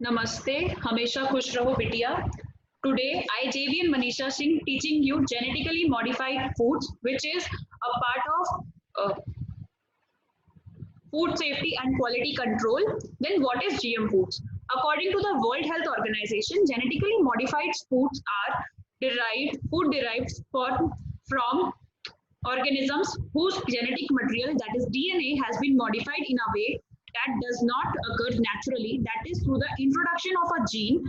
Namaste, हमेशा खुश रहो बिटिया. Today, I, JV and Manisha Singh teaching you genetically modified foods, which is a part of food safety and quality control. Then, what is GM foods? According to the World Health Organization, genetically modified foods are derived from organisms whose genetic material, that is DNA, has been modified in a way that does not occur naturally, that is through the introduction of a gene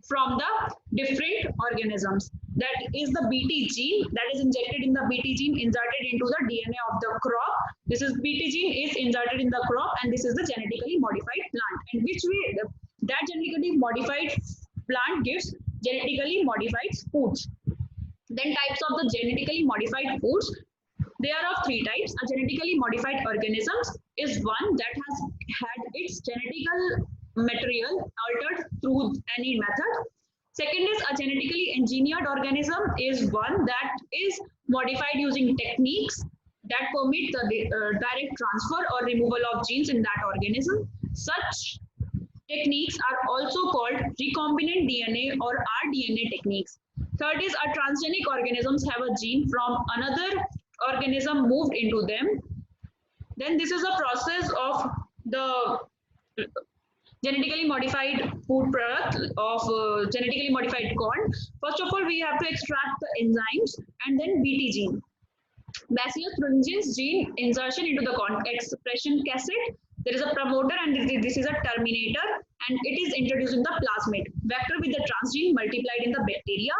from the different organisms. That is the BT gene that is injected in the BT gene inserted into the DNA of the crop. This is BT gene is inserted in the crop, and this is the genetically modified plant. And which way that genetically modified plant gives genetically modified foods. Then types of the genetically modified foods. There are of three types. A genetically modified organisms is one that has had its genetical material altered through any method. Second is a genetically engineered organism is one that is modified using techniques that permit the direct transfer or removal of genes in that organism. Such techniques are also called recombinant DNA or rDNA techniques. Third is a transgenic organisms have a gene from another organism moved into them. Then this is a process of the genetically modified food product of genetically modified corn. First of all, we have to extract the enzymes and then BT gene. Bacillus thuringiensis gene insertion into the corn expression cassette. There is a promoter and this is a terminator, and it is introduced in the plasmid. Vector with the transgene multiplied in the bacteria.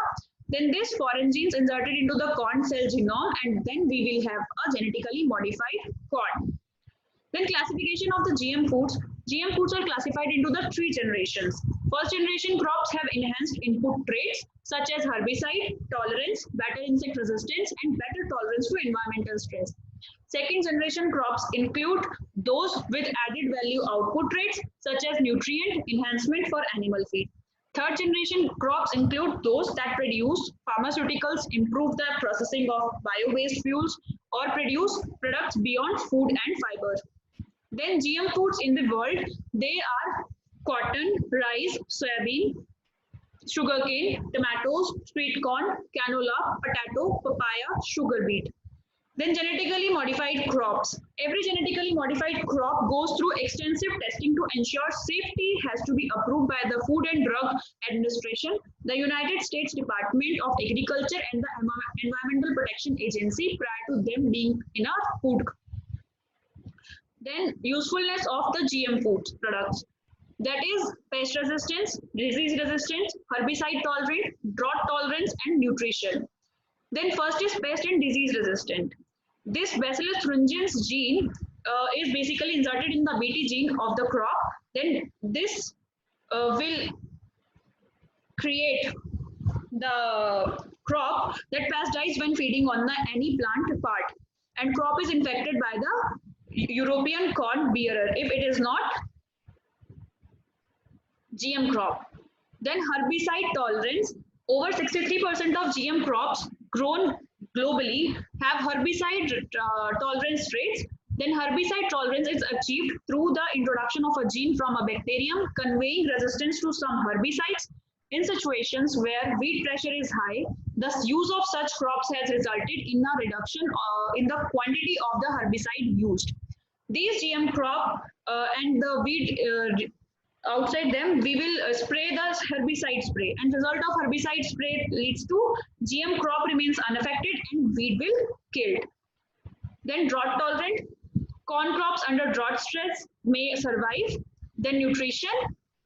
Then this foreign genes inserted into the corn cell genome, and then we will have a genetically modified corn. Then classification of the GM foods. GM foods are classified into the three generations. First generation crops have enhanced input traits such as herbicide tolerance, better insect resistance, and better tolerance to environmental stress. Second generation crops include those with added value output traits such as nutrient enhancement for animal feed. Third generation crops include those that produce pharmaceuticals, improve the processing of bio-based fuels, or produce products beyond food and fiber. Then GM foods in the world, they are cotton, rice, soybean, sugarcane, tomatoes, sweet corn, canola, potato, papaya, sugar beet. Then genetically modified crops. Every genetically modified crop goes through extensive testing to ensure safety has to be approved by the Food and Drug Administration, the United States Department of Agriculture, and the Environmental Protection Agency prior to them being in a food. Then usefulness of the GM food products. That is pest resistance, disease resistance, herbicide tolerant, drought tolerance, and nutrition. Then first is pest and disease resistant. This Bacillus thuringiensis gene is basically inserted in the BT gene of the crop. Then this will create the crop that pest dies when feeding on the any plant part, and crop is infected by the European corn bearer if it is not GM crop. Then herbicide tolerance. Over 63% of GM crops grown globally have herbicide tolerance traits. Then herbicide tolerance is achieved through the introduction of a gene from a bacterium conveying resistance to some herbicides. In situations where weed pressure is high, the use of such crops has resulted in a reduction in the quantity of the herbicide used. These GM crop and the weed outside them, we will spray the herbicide spray, and result of herbicide spray leads to GM crop remains unaffected and weed will killed. Then drought tolerant. Corn crops under drought stress may survive. Then nutrition.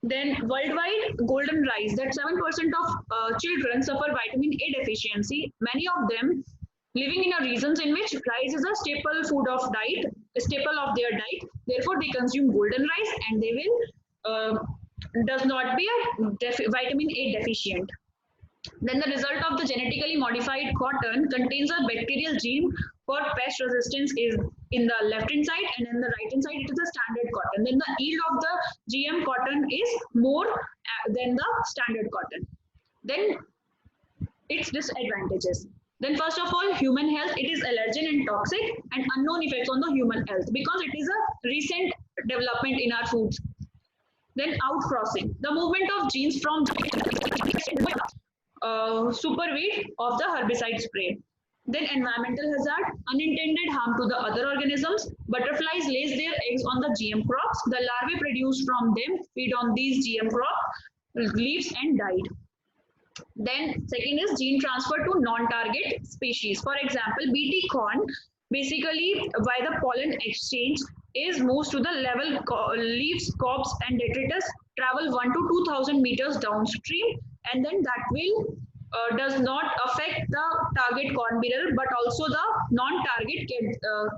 Then worldwide golden rice, that 7% of children suffer vitamin A deficiency. Many of them living in a regions in which rice is a staple food of diet, a staple of their diet. Therefore, they consume golden rice and they will does not be a vitamin A deficient. Then the result of the genetically modified cotton contains a bacterial gene for pest resistance is in the left hand side, and in the right hand side it is a standard cotton. Then the yield of the GM cotton is more than the standard cotton. Then its disadvantages. Then first of all, human health, it is allergen and toxic and unknown effects on the human health because it is a recent development in our foods. Then outcrossing, the movement of genes from superweed of the herbicide spray. Then environmental hazard, unintended harm to the other organisms. Butterflies lays their eggs on the GM crops. The larvae produced from them feed on these GM crop leaves and died. Then second is gene transfer to non-target species. For example, BT corn, basically by the pollen exchange, is moves to the level leaves, cobs and detritus travel 1 to 2000 meters downstream, and then that will does not affect the target corn bearer but also the non-target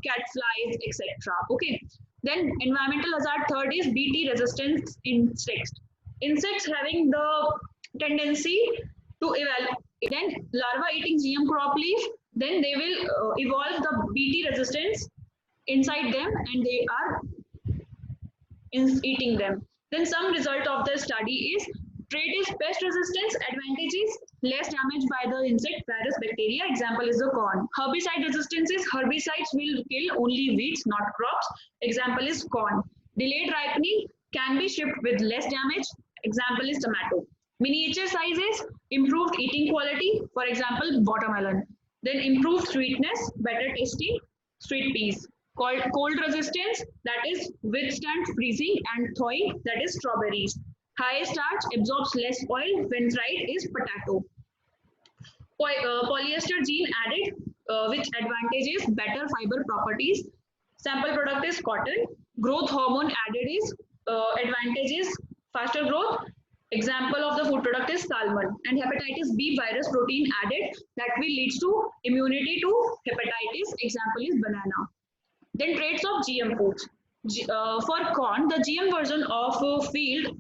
cat flies, etc. Okay. Then environmental hazard third is BT resistant insects. Insects having the tendency to evaluate, then larva eating GM crop leaf, then they will evolve the BT resistance inside them and they are eating them. Then some result of the study is trait is pest resistance, advantages less damage by the insect, virus, bacteria. Example is the corn. Herbicide resistance is herbicides will kill only weeds, not crops. Example is corn. Delayed ripening can be shipped with less damage. Example is tomato. Miniature sizes, improved eating quality, for example, watermelon. Then improved sweetness, better tasting, sweet peas. Cold resistance, that is withstand freezing and thawing, that is strawberries. High starch, absorbs less oil when dried, is potato. Polyester gene added, which advantages better fiber properties. Sample product is cotton. Growth hormone added is advantages faster growth. Example of the food product is salmon. And hepatitis B virus protein added that will lead to immunity to hepatitis. Example is banana. Then traits of GM foods. For corn, the GM version of field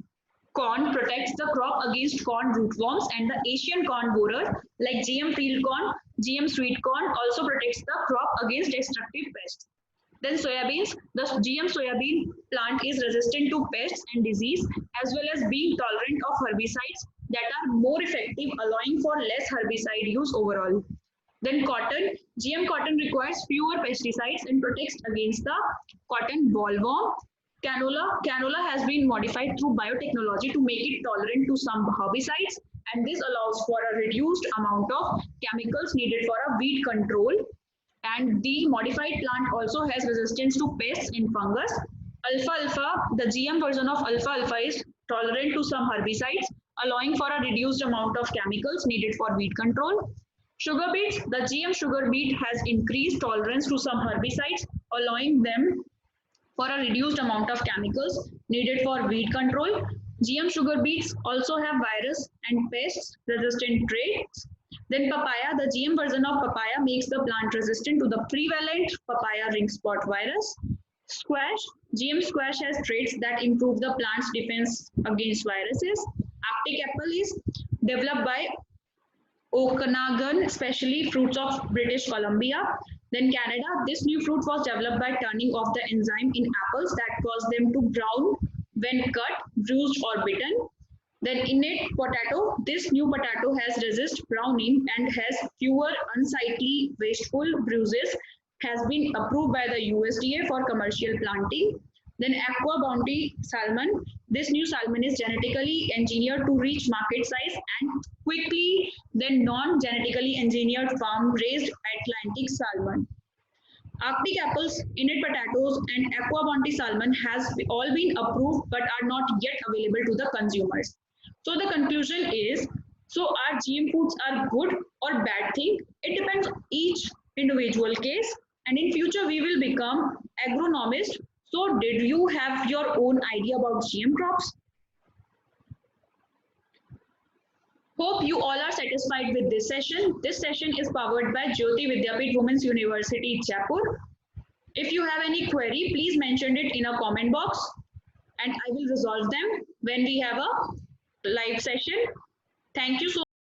corn protects the crop against corn rootworms, and the Asian corn borer like GM field corn, GM sweet corn also protects the crop against destructive pests. Then soybeans, the GM soybean plant is resistant to pests and disease as well as being tolerant of herbicides that are more effective, allowing for less herbicide use overall. Then cotton, GM cotton requires fewer pesticides and protects against the cotton bollworm. Canola has been modified through biotechnology to make it tolerant to some herbicides, and this allows for a reduced amount of chemicals needed for a weed control. And the modified plant also has resistance to pests and fungus. Alfalfa, the GM version of alfalfa is tolerant to some herbicides, allowing for a reduced amount of chemicals needed for weed control. Sugar beets, the GM sugar beet has increased tolerance to some herbicides, allowing them for a reduced amount of chemicals needed for weed control. GM sugar beets also have virus and pest resistant traits. Then papaya, the GM version of papaya makes the plant resistant to the prevalent papaya ring spot virus. Squash, GM squash has traits that improve the plant's defense against viruses. Arctic apple is developed by Okanagan, especially fruits of British Columbia. Then Canada, this new fruit was developed by turning off the enzyme in apples that cause them to brown when cut, bruised or bitten. Then innate potato, this new potato has resist browning and has fewer unsightly wasteful bruises, has been approved by the USDA for commercial planting. Then aqua bounty salmon, this new salmon is genetically engineered to reach market size and quickly than non-genetically engineered farm raised Atlantic salmon. Arctic apples, innate potatoes and aqua bounty salmon has all been approved but are not yet available to the consumers. So the conclusion is, so are GM foods are good or bad thing? It depends on each individual case, and in future we will become agronomist. So did you have your own idea about GM crops? Hope you all are satisfied with this session. This session is powered by Jyoti Vidyapeeth Women's University, Jaipur. If you have any query, please mention it in a comment box and I will resolve them when we have a live session. Thank you so